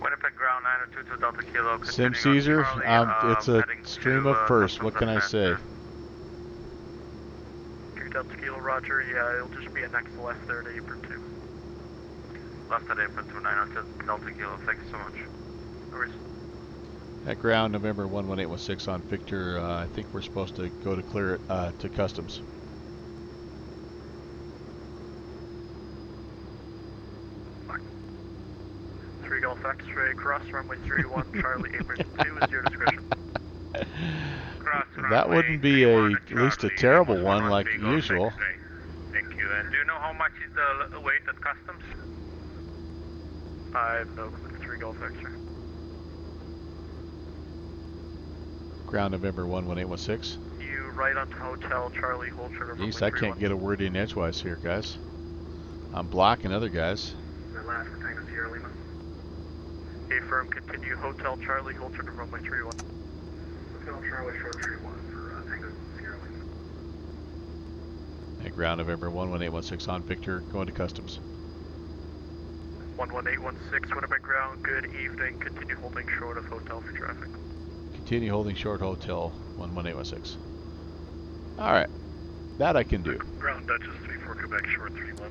Winnipeg ground 902 Delta Kilo. Sim Caesar, it's a stream of first. What can I say? 3 Delta Kilo, Roger. Yeah, it'll just be a next left there to apron 2. Left at apron 2, 902 Delta Kilo. Thank you so much. No worries. At ground, November 11816 on Victor. I think we're supposed to go to clear it to Customs. Three Golf X-ray, cross runway 31, Charlie, apron 2 is your discretion. That wouldn't be at least a terrible one like usual. Thank you. And do you know how much is the weight at Customs? I have no clue. 3 Golf X-ray. Ground, November 11816. You right onto Hotel Charlie, hold short of runway Jeez, I 31. can't get a word in edgewise here, guys. I'm blocking other guys. The last for Tango Sierra Lima. Affirm, continue Hotel Charlie, hold short of runway 31. Hotel Charlie short 3-1 for Tango Sierra Lima. At ground, November 11816 on Victor, going to Customs. 11816, Winnipeg ground, good evening. Continue holding short of hotel for traffic. Continue holding short Hotel 11816. Alright, that I can do. Ground Duchess 34 Quebec, short 3-1.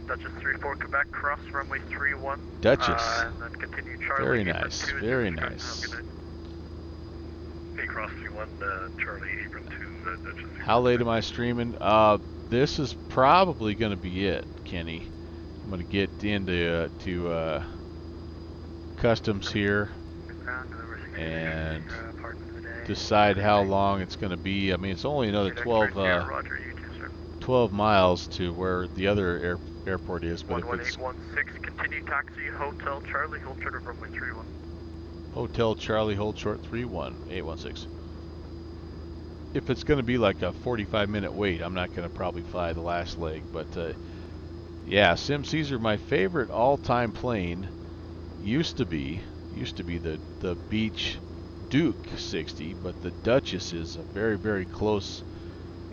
Duchess 34 Quebec, cross runway 31. Duchess. And then continue Charlie. Very apron nice, 2 is very your discretion. nice. Have a good night. Hey, cross 3-1, Charlie, apron 2, Duchess 34. How late am I streaming? This is probably going to be it, Kenny. I'm going to get into Customs here and decide how long it's going to be. I mean, it's only another 12 miles to where the other airport is, but if it's 11816, continue taxi Hotel Charlie, hold short of runway 31. Hotel Charlie, hold short 31816. If it's going to be like a 45-minute wait, I'm not going to probably fly the last leg, but yeah, Sim Caesar, my favorite all-time plane used to be the Beach Duke 60, but the Duchess is a very, very close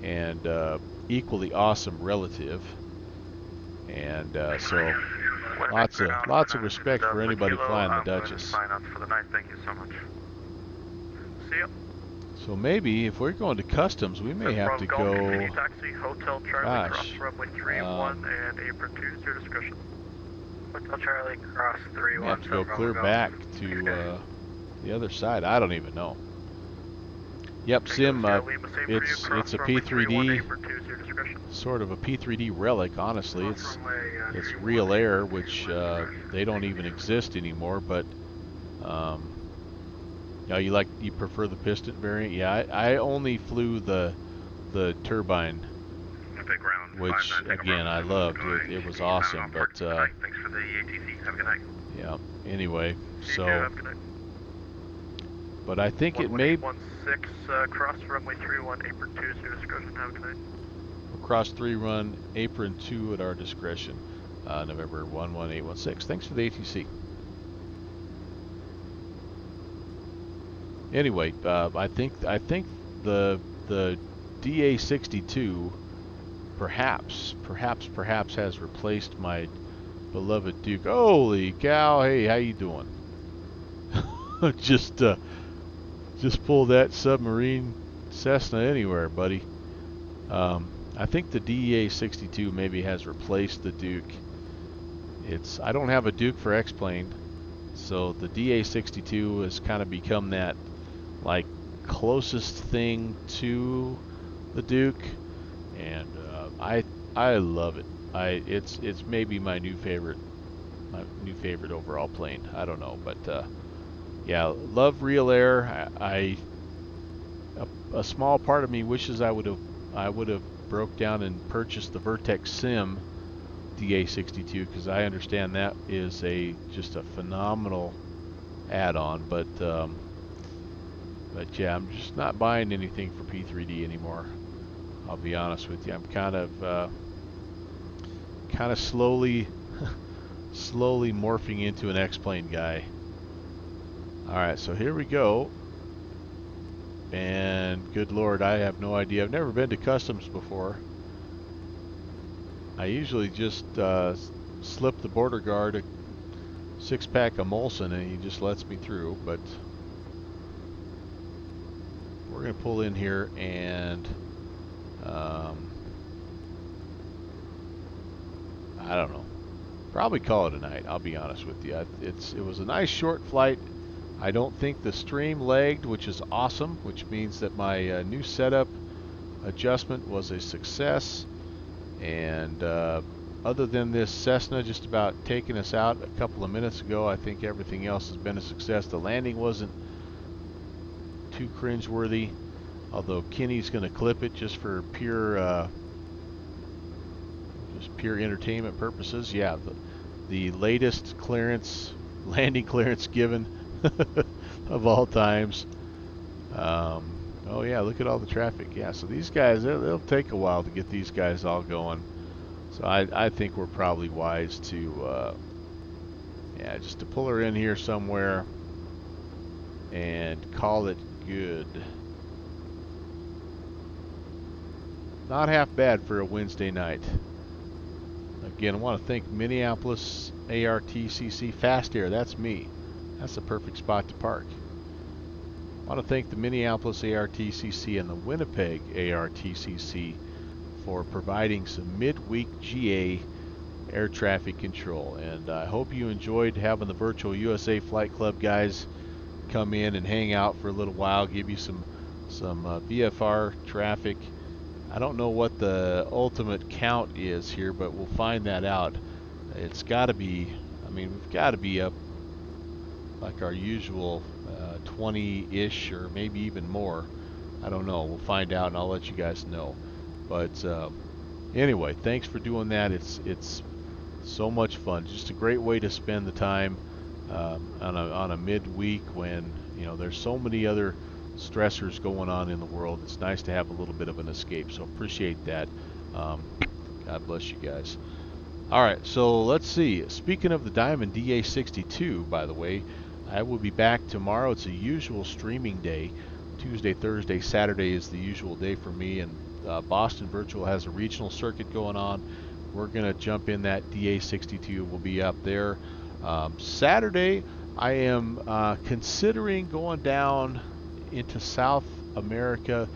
and equally awesome relative, and so lots of respect for anybody flying the Duchess. Sign up for the night. Thank you so much. See ya. So maybe if we're going to Customs, we may have to go. Continue taxi Hotel Charlie, cross Gosh, runway 31 and apron 2 is your discretion. Hotel Charlie, cross we 3-1. have to go clear back to the other side. I don't even know. Yep, Sim. It's a P3D, sort of a P3D relic. Honestly, it's real air, which they don't even exist anymore. But you prefer the piston variant? Yeah, I only flew the turbine, which again I loved. It was awesome. But thanks for the ATC. Have a good night. yeah. Anyway, so. But I think it may. 11816, cross runway 31, apron 2 is your discretion. Have a good night. Cross 3 run, apron 2 at our discretion. November 11816. Thanks for the ATC. Anyway, I think the DA62 perhaps has replaced my beloved Duke. Holy cow! Hey, how you doing? Just pull that submarine Cessna anywhere, buddy. I think the DEA-62 maybe has replaced the Duke. I don't have a Duke for X-Plane, so the DA-62 has kind of become that like closest thing to the Duke, and I love it. It's maybe my new favorite overall plane. I don't know, but yeah, love Real Air. A small part of me wishes I would have broke down and purchased the Vertex Sim DA62, because I understand that is just a phenomenal add-on, but yeah, I'm just not buying anything for P3D anymore. I'll be honest with you. I'm kind of slowly morphing into an X-plane guy. All right, so here we go. And good Lord, I have no idea. I've never been to customs before. I usually just slip the border guard a 6-pack of Molson and he just lets me through, but we're going to pull in here and I don't know. Probably call it a night, I'll be honest with you. It was a nice short flight. I don't think the stream lagged, which is awesome, which means that my new setup adjustment was a success. And other than this Cessna just about taking us out a couple of minutes ago, I think everything else has been a success. The landing wasn't too cringeworthy, although Kenny's going to clip it just for pure entertainment purposes. Yeah, the latest landing clearance given of all times. Oh yeah, look at all the traffic. Yeah, so these guys, they'll take a while to get these guys all going. So I think we're probably wise to, yeah, just to pull her in here somewhere and call it good. Not half bad for a Wednesday night. Again, I want to thank Minneapolis ARTCC Fast Air. That's me. That's the perfect spot to park. I want to thank the Minneapolis ARTCC and the Winnipeg ARTCC for providing some midweek GA air traffic control. And I hope you enjoyed having the Virtual USA Flight Club guys come in and hang out for a little while, give you some VFR traffic. I don't know what the ultimate count is here, but we'll find that out. It's got to be, I mean, we've got to be up like our usual 20-ish or maybe even more. I don't know. We'll find out and I'll let you guys know. But anyway, thanks for doing that. It's so much fun. Just a great way to spend the time on a midweek when, you know, there's so many other stressors going on in the world. It's nice to have a little bit of an escape. So appreciate that. God bless you guys. All right, so let's see. Speaking of the Diamond DA62, by the way, I will be back tomorrow. It's a usual streaming day. Tuesday, Thursday, Saturday is the usual day for me, and Boston Virtual has a regional circuit going on. We're going to jump in that DA62. We'll be up there. Saturday, I am considering going down into South America.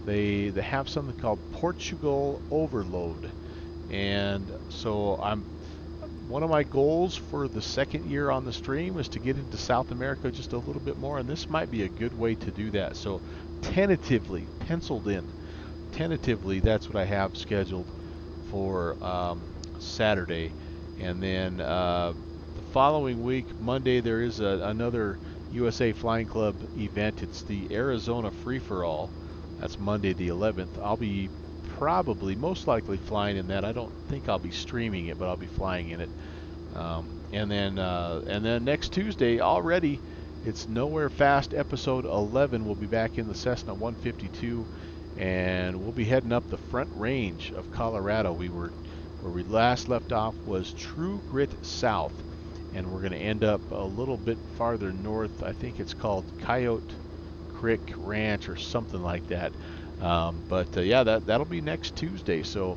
They have something called Portugal Overload. And so one of my goals for the second year on the stream is to get into South America just a little bit more, and this might be a good way to do that. So tentatively, penciled in, that's what I have scheduled for Saturday. And then the following week, Monday, there is another USA Flying Club event. It's the Arizona Free-for-All. That's Monday the 11th. I'll be most likely flying in that. I don't think I'll be streaming it, but I'll be flying in it. And then next Tuesday already, it's Nowhere Fast episode 11. We'll be back in the Cessna 152, and we'll be heading up the Front Range of Colorado. Where we last left off was True Grit South, and we're going to end up a little bit farther north. I think it's called Coyote Creek Ranch or something like that. Yeah, that'll be next Tuesday. So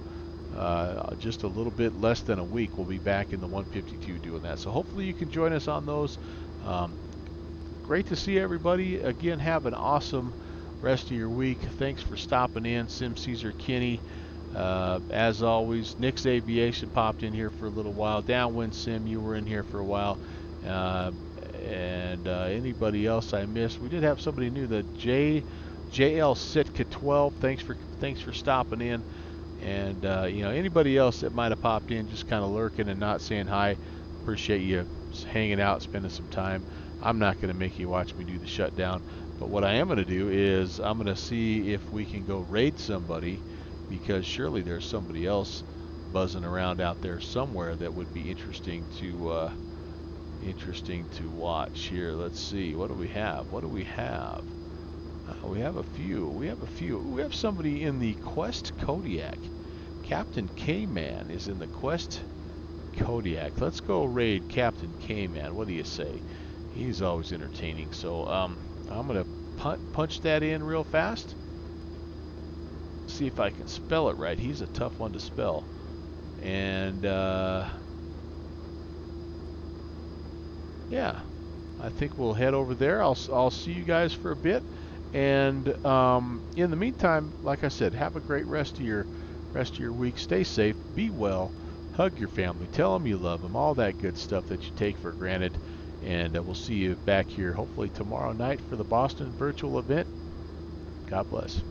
just a little bit less than a week, we'll be back in the 152 doing that. So hopefully you can join us on those. Great to see everybody. Again, have an awesome rest of your week. Thanks for stopping in, Sim Caesar Kenny. As always, Nick's Aviation popped in here for a little while. Downwind Sim, you were in here for a while. And anybody else I missed? We did have somebody new, the JL Sitka 12. Thanks for stopping in. And you know, anybody else that might have popped in just kind of lurking and not saying hi, appreciate you hanging out, spending some time. I'm not going to make you watch me do the shutdown, but what I am going to do is I'm going to see if we can go raid somebody, because surely there's somebody else buzzing around out there somewhere that would be interesting to watch here. Let's see, what do we have? What do we have? We have a few. We have somebody in the Quest Kodiak. Captain K-Man is in the Quest Kodiak. Let's go raid Captain K-Man. What do you say? He's always entertaining. So I'm gonna punch that in real fast. See if I can spell it right. He's a tough one to spell. And yeah, I think we'll head over there. I'll see you guys for a bit. And in the meantime, like I said, have a great rest of your week. Stay safe, be well, hug your family, tell them you love them, all that good stuff that you take for granted. And we'll see you back here hopefully tomorrow night for the Boston virtual event. God bless.